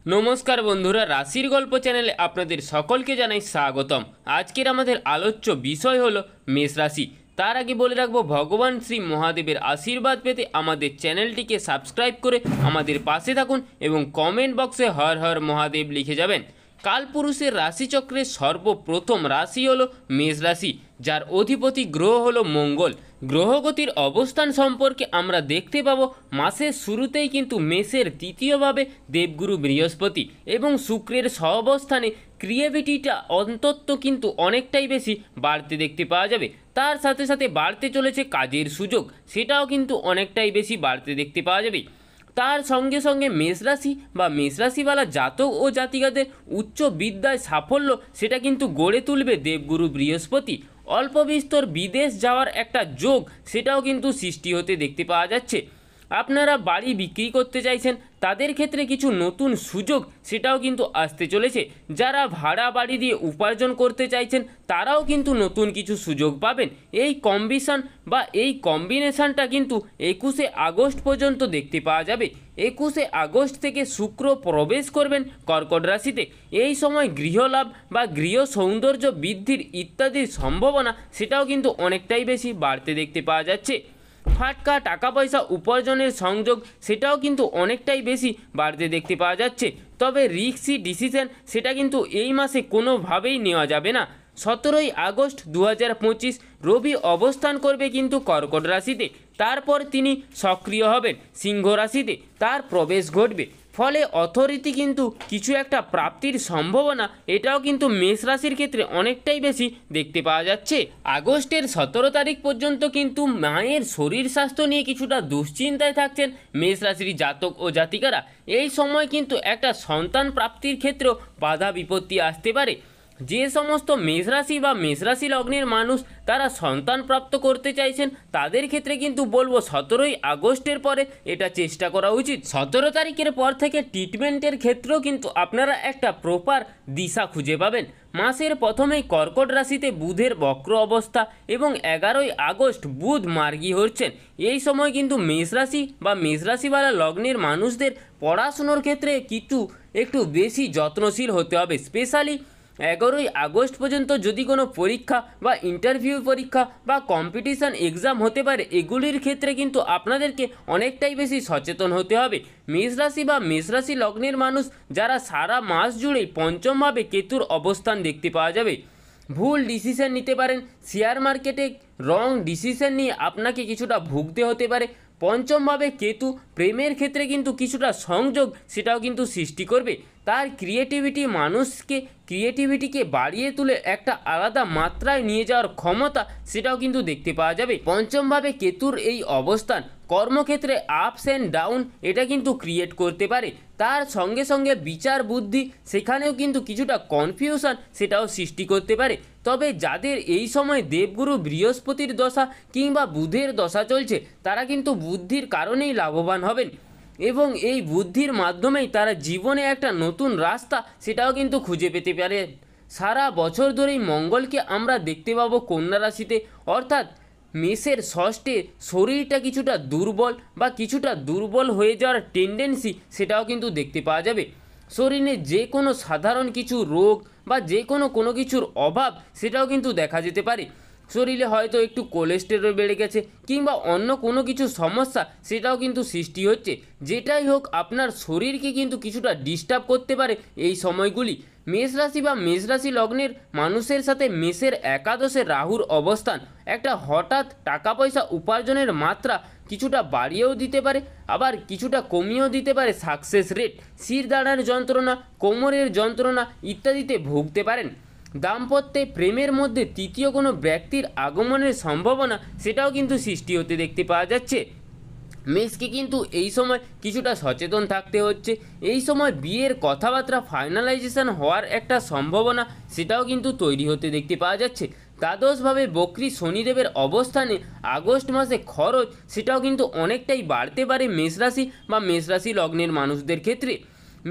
নমস্কার বন্ধুরা, রাশির গল্প চ্যানেলে আপনাদের সকলকে জানাই স্বাগতম। আজকের আমাদের আলোচ্য বিষয় হলো মেষ রাশি। তার আগে বলে রাখবো, ভগবান শ্রী মহাদেবের আশীর্বাদ পেতে আমাদের চ্যানেলটিকে সাবস্ক্রাইব করে আমাদের পাশে থাকুন এবং কমেন্ট বক্সে হর হর মহাদেব লিখে যাবেন। কালপুরুষের রাশিচক্রের সর্বপ্রথম রাশি হলো মেষ রাশি, যার অধিপতি গ্রহ হলো মঙ্গল। গ্রহগতির অবস্থান সম্পর্কে আমরা দেখতে পাবো মাসের শুরুতেই কিন্তু মেষের তৃতীয়ভাবে দেবগুরু বৃহস্পতি এবং শুক্রের সহাবস্থানে ক্রিয়েটিভিটিটা অন্তত কিন্তু অনেকটাই বেশি বাড়তে দেখতে পাওয়া যাবে। তার সাথে সাথে বাড়তে চলেছে কাজের সুযোগ, সেটাও কিন্তু অনেকটাই বেশি বাড়তে দেখতে পাওয়া যাবে। তার সঙ্গে সঙ্গে মেষরাশি বা মেষরাশিওয়ালা জাতক ও জাতিকাদের উচ্চ বিদ্যায় সাফল্য সেটা কিন্তু গড়ে তুলবে দেবগুরু বৃহস্পতি। অল্প বিস্তর বিদেশ যাওয়ার একটা যোগ সেটাও কিন্তু সৃষ্টি হতে দেখতে পাওয়া যাচ্ছে। আপনারা বাড়ি বিক্রি করতে চাইছেন, তাদের ক্ষেত্রে কিছু নতুন সুযোগ সেটাও কিন্তু আসতে চলেছে। যারা ভাড়া বাড়ি দিয়ে উপার্জন করতে চাইছেন, তারাও কিন্তু নতুন কিছু সুযোগ পাবেন। এই কম্বিনেশনটা কিন্তু 21শে আগস্ট পর্যন্ত দেখতে পাওয়া যাবে। 21শে আগস্ট থেকে শুক্র প্রবেশ করবেন কর্কট রাশিতে। এই সময় গৃহলাভ বা গৃহ সৌন্দর্য বৃদ্ধির ইত্যাদির সম্ভাবনা সেটাও কিন্তু অনেকটাই বেশি বাড়তে দেখতে পাওয়া যাচ্ছে। ফাটকা টাকা পয়সা উপার্জনের সংযোগ সেটাও কিন্তু অনেকটাই বেশি বাড়তে দেখতে পাওয়া যাচ্ছে। তবে রিস্কি ডিসিশন সেটা কিন্তু এই মাসে কোনোভাবেই নেওয়া যাবে না। 17ই আগস্ট 2025 রবি অবস্থান করবে কিন্তু কর্কট রাশিতে। তারপর তিনি সক্রিয় হবেন সিংহ রাশিতে, তার প্রবেশ ঘটবে। ফলে অথরিটি কিন্তু কিছু একটা প্রাপ্তির সম্ভাবনা এটাও কিন্তু মেষ রাশির ক্ষেত্রে অনেকটাই বেশি দেখতে পাওয়া যাচ্ছে। আগস্টের 17 তারিখ পর্যন্ত কিন্তু মায়ের শরীর স্বাস্থ্য নিয়ে কিছুটা দুশ্চিন্তায় থাকছেন মেষ রাশির জাতক ও জাতিকারা। এই সময় কিন্তু একটা সন্তান প্রাপ্তির ক্ষেত্রেও বাধা বিপত্তি আসতে পারে। যে সমস্ত মেষরাশি বা মেষরাশি লগ্নের মানুষ তারা সন্তান প্রাপ্ত করতে চাইছেন, তাদের ক্ষেত্রে কিন্তু বলবো 17ই আগস্টের পরে এটা চেষ্টা করা উচিত। 17 তারিখের পর থেকে ট্রিটমেন্টের ক্ষেত্রেও কিন্তু আপনারা একটা প্রপার দিশা খুঁজে পাবেন। মাসের প্রথমেই কর্কট রাশিতে বুধের বক্র অবস্থা এবং 11ই আগস্ট বুধ মার্গী হচ্ছেন। এই সময় কিন্তু মেষরাশি বা মেষরাশিওয়ালা লগ্নের মানুষদের পড়াশুনোর ক্ষেত্রে একটু বেশি যত্নশীল হতে হবে। স্পেশালি 11ই আগস্ট পর্যন্ত যদি কোনো পরীক্ষা বা ইন্টারভিউ পরীক্ষা বা কম্পিটিশান এক্সাম হতে পারে, এগুলির ক্ষেত্রে কিন্তু আপনাদেরকে অনেকটাই বেশি সচেতন হতে হবে। মেষরাশি বা মেষরাশি লগ্নের মানুষ যারা সারা মাস জুড়েই পঞ্চমভাবে কেতুর অবস্থান দেখতে পাওয়া যাবে, ভুল ডিসিশন নিতে পারেন। শেয়ার মার্কেটে রং ডিসিশন নিয়ে আপনাকে কিছুটা ভুগতে হতে পারে। পঞ্চমভাবে কেতু প্রেমের ক্ষেত্রে কিন্তু কিছুটা সংযোগ সেটাও কিন্তু সৃষ্টি করবে। তার ক্রিয়েটিভিটিকে বাড়িয়ে তুলে একটা আলাদা মাত্রায় নিয়ে যাওয়ার ক্ষমতা সেটাও কিন্তু দেখতে পাওয়া যাবে। পঞ্চমভাবে কেতুর এই অবস্থান কর্মক্ষেত্রে আপস অ্যান্ড ডাউন এটা কিন্তু ক্রিয়েট করতে পারে। তার সঙ্গে সঙ্গে বিচার বুদ্ধি সেখানেও কিন্তু কিছুটা কনফিউশন সেটাও সৃষ্টি করতে পারে। তবে যাদের এই সময় দেবগুরু বৃহস্পতির দশা কিংবা বুধের দশা চলছে, তারা কিন্তু বুদ্ধির কারণেই লাভবান হবেন এবং এই বুদ্ধির মাধ্যমেই তারা জীবনে একটা নতুন রাস্তা সেটাও কিন্তু খুঁজে পেতে পারে। সারা বছর ধরেই মঙ্গলকে আমরা দেখতে পাবো কন্যা রাশিতে, অর্থাৎ মেষের ষষ্ঠে শরীরটা কিছুটা দুর্বল হয়ে যাওয়ার টেন্ডেন্সি সেটাও কিন্তু দেখতে পাওয়া যাবে। শরীরে যে কোনো সাধারণ কিছু রোগ বা যে কোনো কিছুর অভাব সেটাও কিন্তু দেখা যেতে পারে। শরীরে হয়তো একটু কোলেস্টেরল বেড়ে গেছে কিংবা অন্য কোনো কিছু সমস্যা সেটাও কিন্তু সৃষ্টি হচ্ছে। যেটাই হোক, আপনার শরীরকে কিন্তু কিছুটা ডিস্টার্ব করতে পারে এই সময়গুলি। মেষ রাশি বা মেষ রাশি লগ্নের মানুষের সাথে মেষের একাদশে রাহুর অবস্থান একটা হঠাৎ টাকা পয়সা উপার্জনের মাত্রা কিছুটা বাড়িয়েও দিতে পারে, আবার কিছুটা কমিয়েও দিতে পারে। সাকসেস রেট, শিরদাঁড়ার যন্ত্রণা, কোমরের যন্ত্রণা ইত্যাদিতে ভুগতে পারেন। দাম্পত্যে প্রেমের মধ্যে তৃতীয় কোনো ব্যক্তির আগমনের সম্ভাবনা সেটাও কিন্তু সৃষ্টি হতে দেখতে পাওয়া যাচ্ছে। মেষকে কিন্তু এই সময় কিছুটা সচেতন থাকতে হচ্ছে। এই সময় বিয়ের কথাবার্তা ফাইনালাইজেশন হওয়ার একটা সম্ভাবনা সেটাও কিন্তু তৈরি হতে দেখতে পাওয়া যাচ্ছে। দ্বাদশভাবে বক্রী শনিদেবের অবস্থানে আগস্ট মাসে খরচ সেটাও কিন্তু অনেকটাই বাড়তে পারে মেষরাশি বা মেষরাশি লগ্নের মানুষদের ক্ষেত্রে।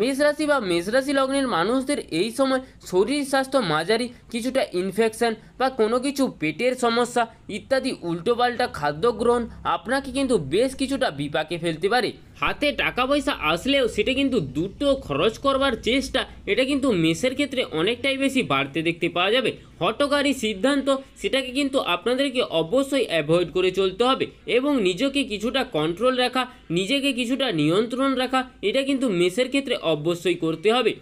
মেষরাশি বা মেষরাশি লগ্নের মানুষদের এই সময় শরীর স্বাস্থ্য মাঝারি, কিছুটা ইনফেকশন বা কোনো কিছু পেটের সমস্যা ইত্যাদি উল্টোপাল্টা খাদ্য গ্রহণ আপনাকে কিন্তু বেশ কিছুটা বিপাকে ফেলতে পারে। হাতে টাকা পয়সা আসলেও সেটা কিন্তু দ্রুত খরচ করবার চেষ্টা, এটা কিন্তু মেষের ক্ষেত্রে অনেকটাই বেশি বাড়তে দেখতে পাওয়া যাবে। হঠকারী সিদ্ধান্ত, সেটাকে কিন্তু আপনাদেরকে অবশ্যই অ্যাভয়েড করে চলতে হবে এবং নিজেকে কিছুটা কন্ট্রোল রাখা, নিজেকে কিছুটা নিয়ন্ত্রণ রাখা, এটা কিন্তু মেষের ক্ষেত্রে অবশ্যই করতে হবে।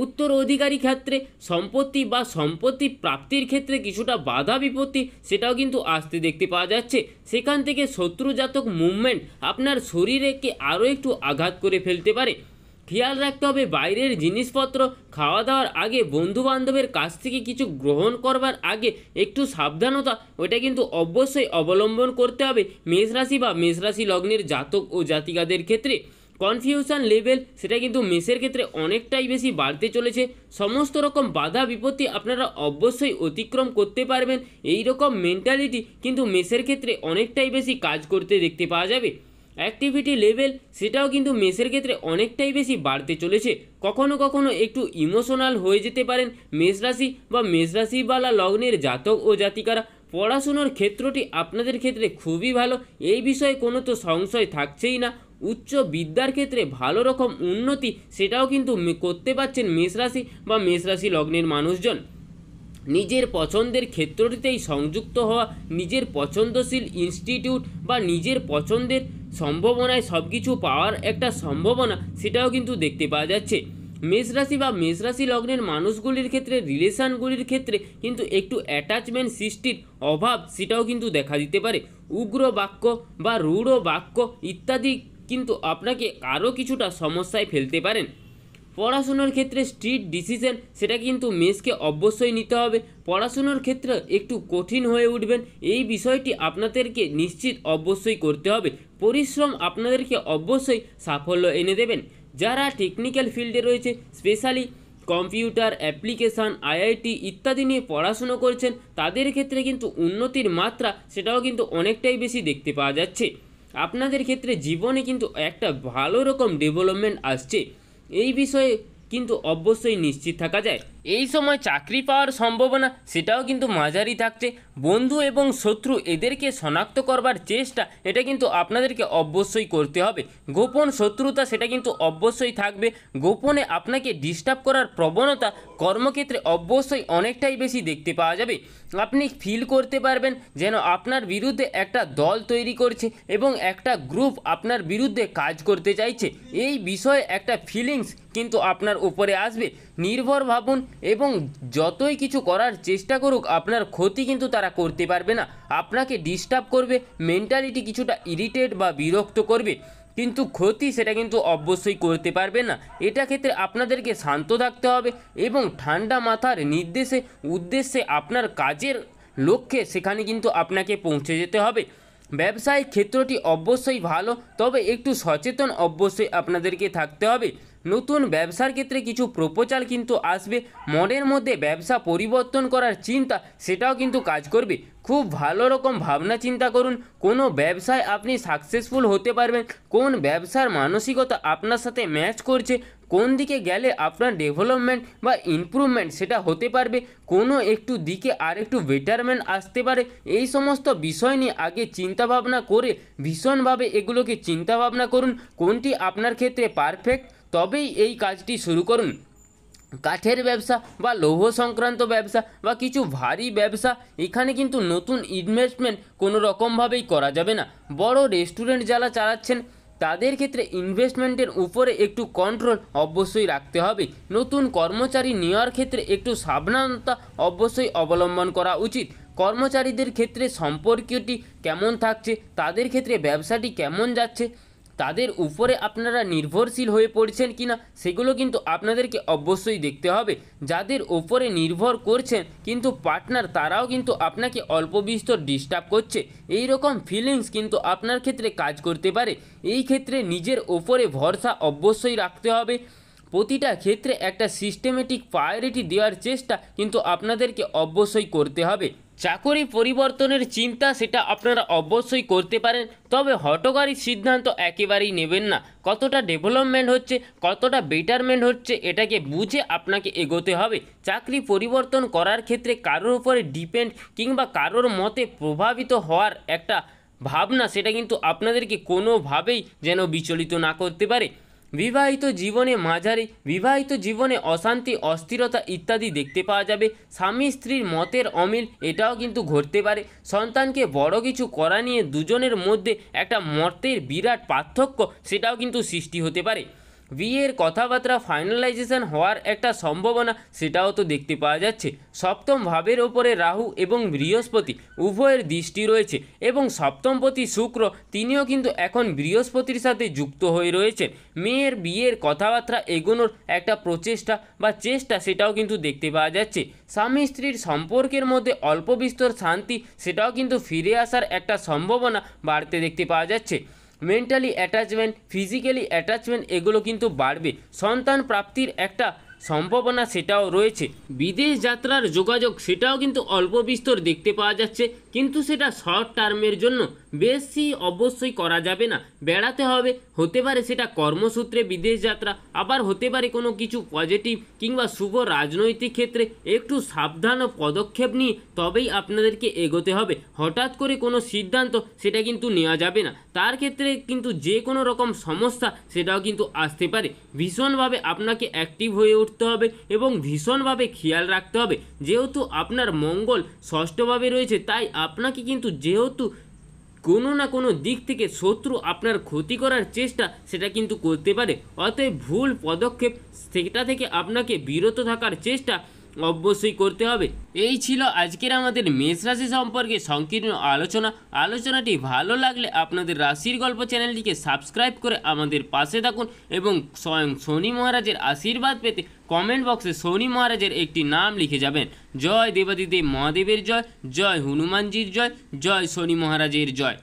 উত্তরাধিকারী ক্ষেত্রে সম্পত্তি প্রাপ্তির ক্ষেত্রে কিছুটা বাধা বিপত্তি, সেটাও কিন্তু আসতে দেখতে পাওয়া যাচ্ছে। সেখান থেকে শত্রুজাতক মুভমেন্ট আপনার শরীরকে আরও একটু আঘাত করে ফেলতে পারে। খেয়াল রাখতে হবে বাইরের জিনিসপত্র খাওয়া দাওয়ার আগে, বন্ধু বান্ধবের কাছ থেকে কিছু গ্রহণ করবার আগে একটু সাবধানতা, ওটা কিন্তু অবশ্যই অবলম্বন করতে হবে মেষ রাশি বা মেষ রাশি লগ্নের জাতক ও জাতিকাদের ক্ষেত্রে। কনফিউশন লেভেল, সেটা কিন্তু মেষের ক্ষেত্রে অনেকটাই বেশি বাড়তে চলেছে। সমস্ত রকম বাধা বিপত্তি আপনারা অবশ্যই অতিক্রম করতে পারবেন, এই রকম মেন্টালিটি কিন্তু মেষের ক্ষেত্রে অনেকটাই বেশি কাজ করতে দেখতে পাওয়া যাবে। অ্যাক্টিভিটি লেভেল, সেটাও কিন্তু মেষের ক্ষেত্রে অনেকটাই বেশি বাড়তে চলেছে। কখনো কখনো একটু ইমোশনাল হয়ে যেতে পারেন মেষ রাশি বা মেষ রাশিওয়ালা লগ্নের জাতক ও জাতিকারা। পড়াশুনোর ক্ষেত্রটি আপনাদের ক্ষেত্রে খুবই ভালো, এই বিষয়ে কোনো তো সংশয় থাকছেই না। উচ্চ বিদ্যার ক্ষেত্রে ভালো রকম উন্নতি, সেটাও কিন্তু করতে পারছেন মেষ রাশি বা মেষ রাশি লগ্নের মানুষজন। নিজের পছন্দের ক্ষেত্রটিতেই সংযুক্ত হওয়া, নিজের পছন্দশীল ইনস্টিটিউট বা নিজের পছন্দের সম্ভাবনায় সব কিছু পাওয়ার একটা সম্ভাবনা, সেটাও কিন্তু দেখতে পাওয়া যাচ্ছে। মেষ রাশি বা মেষ রাশি লগ্নের মানুষগুলির ক্ষেত্রে রিলেশনগুলির ক্ষেত্রে কিন্তু একটু অ্যাটাচমেন্ট সৃষ্টির অভাব, সেটাও কিন্তু দেখা দিতে পারে। উগ্র বাক্য বা রূঢ় বাক্য ইত্যাদি কিন্তু আপনাকে আরও কিছুটা সমস্যায় ফেলতে পারেন। পড়াশুনোর ক্ষেত্রে স্ট্রিট ডিসিশন, সেটা কিন্তু মেষকে অবশ্যই নিতে হবে। পড়াশুনোর ক্ষেত্রে একটু কঠিন হয়ে উঠবেন, এই বিষয়টি আপনাদেরকে নিশ্চিত অবশ্যই করতে হবে। পরিশ্রম আপনাদেরকে অবশ্যই সাফল্য এনে দেবেন। যারা টেকনিক্যাল ফিল্ডে রয়েছে, স্পেশালি কম্পিউটার অ্যাপ্লিকেশান, আইআইটি ইত্যাদি নিয়ে পড়াশুনো করছেন, তাদের ক্ষেত্রে কিন্তু উন্নতির মাত্রা, সেটাও কিন্তু অনেকটাই বেশি দেখতে পাওয়া যাচ্ছে। আপনাদের ক্ষেত্রে জীবনে কিন্তু একটা ভালো রকম ডেভেলপমেন্ট আসছে, এই বিষয়ে কিন্তু অবশ্যই নিশ্চিত থাকা যায়। এই সময় চাকরি পাওয়ার সম্ভাবনা, সেটাও কিন্তু মাঝারি থাকছে। বন্ধু এবং শত্রু, এদেরকে শনাক্ত করবার চেষ্টা, এটা কিন্তু আপনাদেরকে অবশ্যই করতে হবে। গোপন শত্রুতা, সেটা কিন্তু অবশ্যই থাকবে। গোপনে আপনাকে ডিস্টার্ব করার প্রবণতা কর্মক্ষেত্রে অবশ্যই অনেকটাই বেশি দেখতে পাওয়া যাবে। আপনি ফিল করতে পারবেন যেন আপনার বিরুদ্ধে একটা দল তৈরি করছে এবং একটা গ্রুপ আপনার বিরুদ্ধে কাজ করতে চাইছে, এই বিষয়ে একটা ফিলিংস কিন্তু আপনার উপরে আসবে। নির্ভর ভাবুন এবং যতই কিছু করার চেষ্টা করুক, আপনার ক্ষতি কিন্তু তারা করতে পারবে না। আপনাকে ডিস্টার্ব করবে, মেন্টালিটি কিছুটা ইরিটেট বা বিরক্ত করবে, কিন্তু ক্ষতি সেটা কিন্তু অবশ্যই করতে পারবে না। এটা ক্ষেত্রে আপনাদেরকে শান্ত থাকতে হবে এবং ঠান্ডা মাথার উদ্দেশ্যে আপনার কাজের লক্ষ্যে সেখানে কিন্তু আপনাকে পৌঁছে যেতে হবে। ব্যবসায়িক ক্ষেত্রটি অবশ্যই ভালো, তবে একটু সচেতন অবশ্যই আপনাদেরকে থাকতে হবে। নতুন ব্যবসার ক্ষেত্রে কিছু প্রপোজাল কিন্তু আসবে। মনের মধ্যে ব্যবসা পরিবর্তন করার চিন্তা, সেটাও কিন্তু কাজ করবে। খুব ভালো রকম ভাবনা চিন্তা করুন, কোনো ব্যবসায় আপনি সাকসেসফুল হতে পারবেন, কোন ব্যবসার মানসিকতা আপনার সাথে ম্যাচ করছে, কোন দিকে গেলে আপনার ডেভেলপমেন্ট বা ইমপ্রুভমেন্ট সেটা হতে পারবে, কোনো একটু দিকে আর একটু বেটারমেন্ট আসতে পারে। এই সমস্ত বিষয় নিয়ে আগে চিন্তাভাবনা করে ভীষণভাবে এগুলোকে চিন্তাভাবনা করুন কোনটি আপনার ক্ষেত্রে পারফেক্ট, তবেই এই কাজটি শুরু করুন। কাঠের ব্যবসা বা লৌহ সংক্রান্ত ব্যবসা বা কিছু ভারী ব্যবসা, এখানে কিন্তু নতুন ইনভেস্টমেন্ট কোনো রকমভাবেই করা যাবে না। বড় রেস্টুরেন্ট যারা চালাচ্ছেন, তাদের ক্ষেত্রে ইনভেস্টমেন্টের উপরে একটু কন্ট্রোল অবশ্যই রাখতে হবে। নতুন কর্মচারী নেওয়ার ক্ষেত্রে একটু সাবধানতা অবশ্যই অবলম্বন করা উচিত। কর্মচারীদের ক্ষেত্রে সম্পর্কটি কেমন থাকছে, তাদের ক্ষেত্রে ব্যবসাটি কেমন যাচ্ছে, তাদের উপরে আপনারা নির্ভরশীল হয়ে পড়ছেন কিনা, সেগুলো কিন্তু আপনাদেরকে অবশ্যই দেখতে হবে। যাদের উপরে নির্ভর করছেন কিন্তু পার্টনার, তারাও কিন্তু আপনাকে অল্প বিস্তর ডিস্টার্ব করছে, এই রকম ফিলিংস কিন্তু আপনার ক্ষেত্রে কাজ করতে পারে। এই ক্ষেত্রে নিজের ওপরে ভরসা অবশ্যই রাখতে হবে। প্রতিটা ক্ষেত্রে একটা সিস্টেমেটিক প্রায়োরিটি দেওয়ার চেষ্টা কিন্তু আপনাদেরকে অবশ্যই করতে হবে। চাকরি পরিবর্তনের চিন্তা, সেটা আপনারা অবশ্যই করতে পারেন, তবে হঠকারী সিদ্ধান্ত একেবারেই নেবেন না। কতটা ডেভেলপমেন্ট হচ্ছে, কতটা বেটারমেন্ট হচ্ছে, এটাকে বুঝে আপনাকে এগোতে হবে। চাকরি পরিবর্তন করার ক্ষেত্রে কারোর উপরে ডিপেন্ড কিংবা কারোর মতে প্রভাবিত হওয়ার একটা ভাবনা সেটা কিন্তু আপনাদেরকে কোনোভাবেই যেন বিচলিত না করতে পারে। বিবাহিত জীবনে মাঝারি, বিবাহিত জীবনে অশান্তি, অস্থিরতা ইত্যাদি দেখতে পাওয়া যাবে। স্বামী স্ত্রীর মতের অমিল এটাও কিন্তু ঘটতে পারে। সন্তানকে বড় কিছু করা নিয়ে দুজনের মধ্যে একটা মতের বিরাট পার্থক্য সেটাও কিন্তু সৃষ্টি হতে পারে। বিয়ের কথাবার্তা ফাইনালাইজেশন হওয়ার একটা সম্ভাবনা সেটাও তো দেখতে পাওয়া যাচ্ছে। সপ্তম ভাবের ওপরে রাহু এবং বৃহস্পতি উভয়ের দৃষ্টি রয়েছে এবং সপ্তমপতি শুক্র তিনিও কিন্তু এখন বৃহস্পতির সাথে যুক্ত হয়ে রয়েছেন। মেয়ের বিয়ের কথাবার্তা এগোনোর একটা প্রচেষ্টা বা চেষ্টা সেটাও কিন্তু দেখতে পাওয়া যাচ্ছে। স্বামী স্ত্রীর সম্পর্কের মধ্যে অল্প বিস্তর শান্তি সেটাও কিন্তু ফিরে আসার একটা সম্ভাবনা বাড়তে দেখতে পাওয়া যাচ্ছে। মেন্টালি অ্যাটাচমেন্ট, ফিজিক্যালি অ্যাটাচমেন্ট এগুলো কিন্তু বাড়বে। সন্তান প্রাপ্তির একটা সম্ভাবনা সেটাও রয়েছে। বিদেশ যাত্রার যোগাযোগ সেটাও কিন্তু অল্প বিস্তর দেখতে পাওয়া যাচ্ছে, কিন্তু সেটা শর্ট টার্মের জন্য, বেশি অবশ্যই করা যাবে না। বেড়াতে হবে, হতে পারে সেটা কর্মসূত্রে বিদেশ যাত্রা, আবার হতে পারে কোনো কিছু পজিটিভ কিংবা শুভ রাজনৈতিক ক্ষেত্রে। একটু সাবধান ও পদক্ষেপ নিয়ে তবেই আপনাদেরকে এগোতে হবে। হঠাৎ করে কোনো সিদ্ধান্ত সেটা কিন্তু নেওয়া যাবে না, তার ক্ষেত্রে কিন্তু যে কোনো রকম সমস্যা সেটাও কিন্তু আসতে পারে। ভীষণভাবে আপনাকে অ্যাক্টিভ হয়ে উঠতে হবে এবং ভীষণভাবে খেয়াল রাখতে হবে। যেহেতু আপনার মঙ্গল ষষ্ঠভাবে রয়েছে, তাই আপনাকে কিন্তু যেহেতু কোনো না কোনো দিক থেকে শত্রু আপনার ক্ষতি করার চেষ্টা সেটা কিন্তু করতে পারে। অতএব ভুল পদক্ষেপ সেটা থেকে আপনাকে বিরত থাকার চেষ্টা অবশ্যই করতে হবে। এই ছিল আজকের আমাদের মেষ রাশি সম্পর্কে সংকীর্ণ আলোচনাটি ভালো লাগলে আপনাদের রাশির গল্প চ্যানেলটিকে সাবস্ক্রাইব করে আমাদের পাশে থাকুন এবং স্বয়ং শনি মহারাজের আশীর্বাদ পেতে কমেন্ট বক্সে শনি মহারাজের একটি নাম লিখে যাবেন। জয় দেবাদিদেব মহাদেবের জয়, জয় হনুমানজির জয়, জয় শনি মহারাজের জয়।